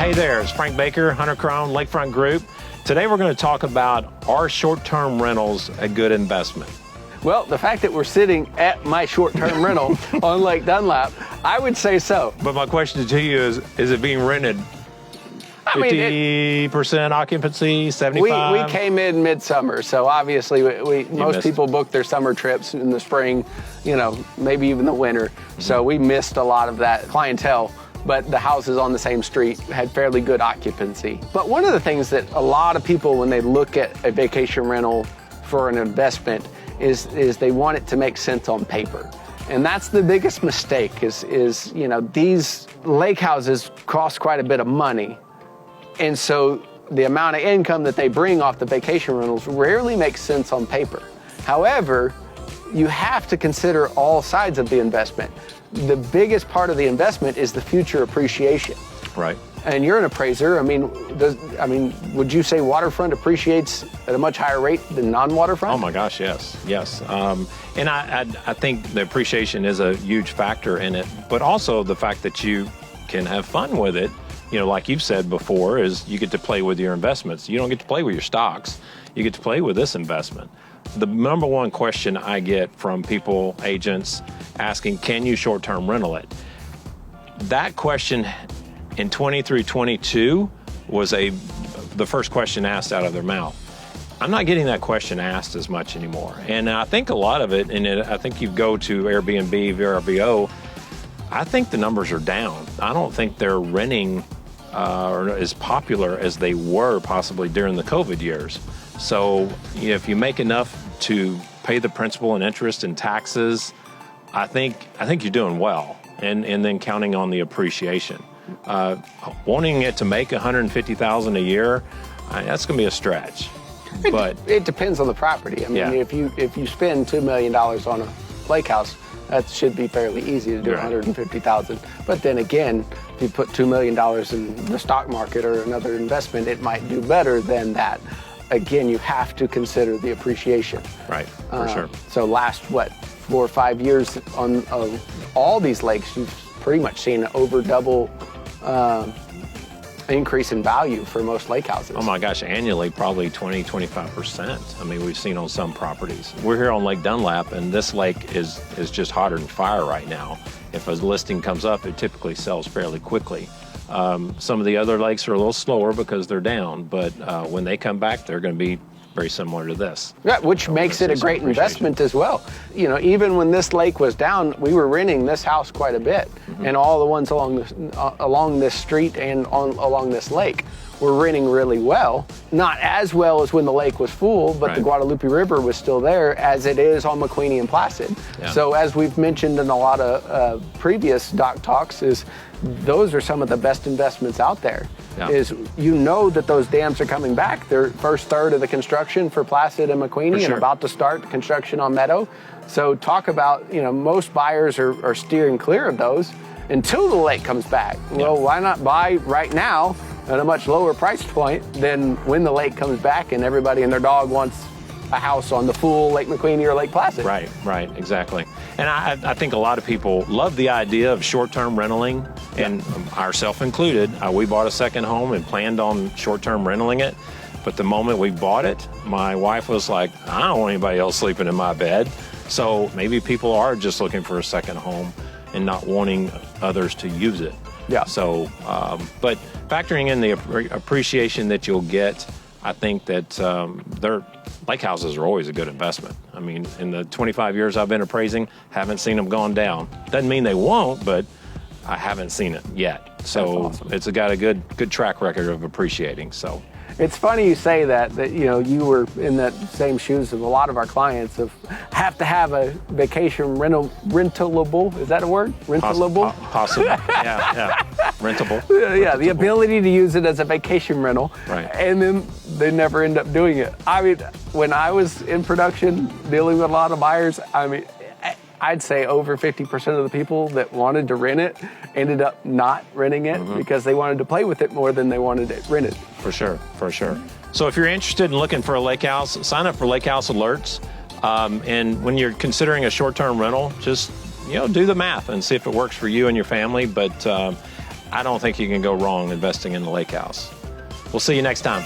Hey there, it's Frank Baker, Hunter Croan, Lakefront Group. Today we're going to talk about, are short-term rentals a good investment? Well, the fact that we're sitting at my short-term rental on Lake Dunlap, I would say so. But my question to you is it being rented 50% occupancy, 75%? We came in midsummer, so obviously most people book their summer trips in the spring, maybe even the winter. So we missed a lot of that clientele. But the houses on the same street had fairly good occupancy. But one of the things that a lot of people, when they look at a vacation rental for an investment, is they want it to make sense on paper. And that's the biggest mistake is these lake houses cost quite a bit of money. And so the amount of income that they bring off the vacation rentals rarely makes sense on paper. However, you have to consider all sides of the investment. The biggest part of the investment is the future appreciation. Right. And you're an appraiser. Would you say waterfront appreciates at a much higher rate than non-waterfront? Oh my gosh, yes. And I think the appreciation is a huge factor in it, but also the fact that you can have fun with it. Like you've said before, is you get to play with your investments. You don't get to play with your stocks. You get to play with this investment. The number one question I get from people, agents, asking, can you short-term rental it? That question in 23, 22 was the first question asked out of their mouth. I'm not getting that question asked as much anymore. And I think a lot of it, I think you go to Airbnb, VRBO, I think the numbers are down. I don't think they're renting as popular as they were possibly during the COVID years. So if you make enough to pay the principal and interest and taxes, I think you're doing well. And then counting on the appreciation. Wanting it to make $150,000 a year, that's going to be a stretch. But it depends on the property. If you spend $2 million on a lake house, that should be fairly easy to do. Right. $150,000. But then again, if you put $2 million in the stock market or another investment, it might do better than that. Again, you have to consider the appreciation. Right, for sure. So last, 4 or 5 years on all these lakes, you've pretty much seen over double increase in value for most lake houses. Oh my gosh, annually, probably 20, 25%. We've seen on some properties. We're here on Lake Dunlap, and this lake is just hotter than fire right now. If a listing comes up, it typically sells fairly quickly. Some of the other lakes are a little slower because they're down, but when they come back, they're going to be very similar to this. Yeah, which makes it a great investment as well. Even when this lake was down, we were renting this house quite a bit, and all the ones along this street and along this lake were renting really well. Not as well as when the lake was full, but right. The Guadalupe River was still there, as it is on McQueeney and Placid. Yeah. So as we've mentioned in a lot of previous doc talks, those are some of the best investments out there. Yeah. That those dams are coming back. They're first third of the construction for Placid and McQueeney, and about to start construction on Meadow. So talk about, most buyers are steering clear of those until the lake comes back. Yeah. Well, why not buy right now at a much lower price point than when the lake comes back and everybody and their dog wants a house on the full Lake McQueeney or Lake Placid? Right, exactly. And I think a lot of people love the idea of short-term renting, and ourselves included. We bought a second home and planned on short-term renting it, but the moment we bought it, my wife was like, I don't want anybody else sleeping in my bed. So maybe people are just looking for a second home and not wanting others to use it. Yeah. So, but factoring in the appreciation that you'll get, I think that lake houses are always a good investment. In the 25 years I've been appraising, haven't seen them gone down. Doesn't mean they won't, but I haven't seen it yet. So awesome. It's got a good track record of appreciating. So it's funny you say that you were in that same shoes of a lot of our clients of have to have a vacation rentalable. Is that a word? Rentalable? Possible. Yeah. Rentable. Yeah, the ability to use it as a vacation rental. Right. And then they never end up doing it. When I was in production dealing with a lot of buyers, I'd say over 50% of the people that wanted to rent it ended up not renting it because they wanted to play with it more than they wanted it rented. For sure. So if you're interested in looking for a lake house, sign up for Lake House Alerts. And when you're considering a short-term rental, just do the math and see if it works for you and your family. But I don't think you can go wrong investing in the lake house. We'll see you next time.